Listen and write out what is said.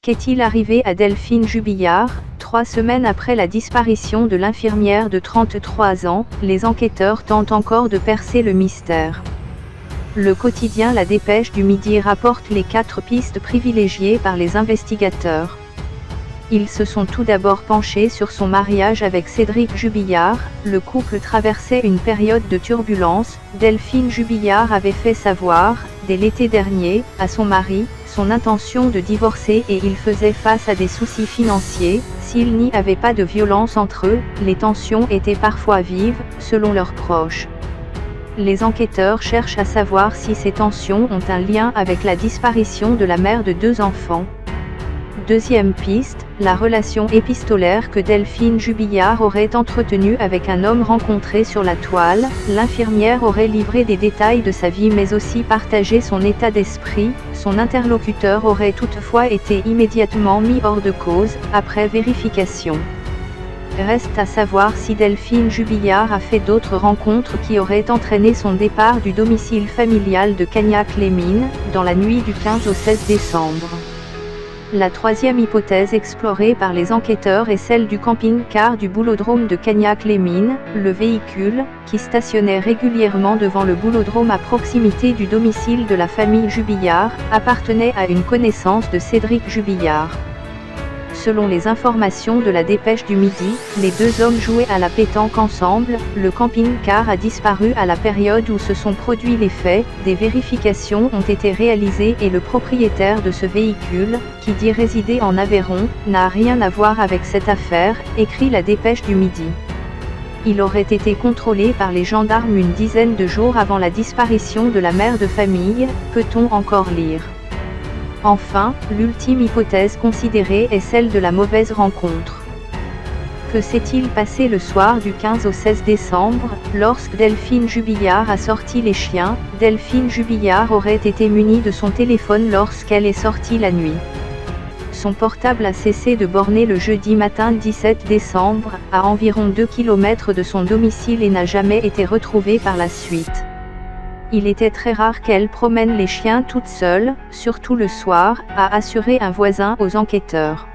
Qu'est-il arrivé à Delphine Jubillard? 3 semaines après la disparition de l'infirmière de 33 ans, les enquêteurs tentent encore de percer le mystère. Le quotidien La Dépêche du Midi rapporte les 4 pistes privilégiées par les investigateurs. Ils se sont tout d'abord penchés sur son mariage avec Cédric Jubillard. Le couple traversait une période de turbulence. Delphine Jubillard avait fait savoir, dès l'été dernier, à son mari, son intention de divorcer et il faisait face à des soucis financiers. S'il n'y avait pas de violence entre eux, les tensions étaient parfois vives, selon leurs proches. Les enquêteurs cherchent à savoir si ces tensions ont un lien avec la disparition de la mère de 2 enfants. Deuxième piste, la relation épistolaire que Delphine Jubillard aurait entretenue avec un homme rencontré sur la toile. L'infirmière aurait livré des détails de sa vie mais aussi partagé son état d'esprit. Son interlocuteur aurait toutefois été immédiatement mis hors de cause, après vérification. Reste à savoir si Delphine Jubillard a fait d'autres rencontres qui auraient entraîné son départ du domicile familial de Cagnac-les-Mines, dans la nuit du 15 au 16 décembre. La troisième hypothèse explorée par les enquêteurs est celle du camping-car du boulodrome de Cagnac-les-Mines. Le véhicule, qui stationnait régulièrement devant le boulodrome à proximité du domicile de la famille Jubillard, appartenait à une connaissance de Cédric Jubillard. Selon les informations de La Dépêche du Midi, les 2 hommes jouaient à la pétanque ensemble. Le camping-car a disparu à la période où se sont produits les faits. Des vérifications ont été réalisées et le propriétaire de ce véhicule, qui dit résider en Aveyron, n'a rien à voir avec cette affaire, écrit La Dépêche du Midi. Il aurait été contrôlé par les gendarmes une dizaine de jours avant la disparition de la mère de famille, peut-on encore lire. Enfin, l'ultime hypothèse considérée est celle de la mauvaise rencontre. Que s'est-il passé le soir du 15 au 16 décembre, lorsque Delphine Jubillard a sorti les chiens? Delphine Jubillard aurait été munie de son téléphone lorsqu'elle est sortie la nuit. Son portable a cessé de borner le jeudi matin 17 décembre, à environ 2 km de son domicile et n'a jamais été retrouvé par la suite. Il était très rare qu'elle promène les chiens toute seule, surtout le soir, a assuré un voisin aux enquêteurs.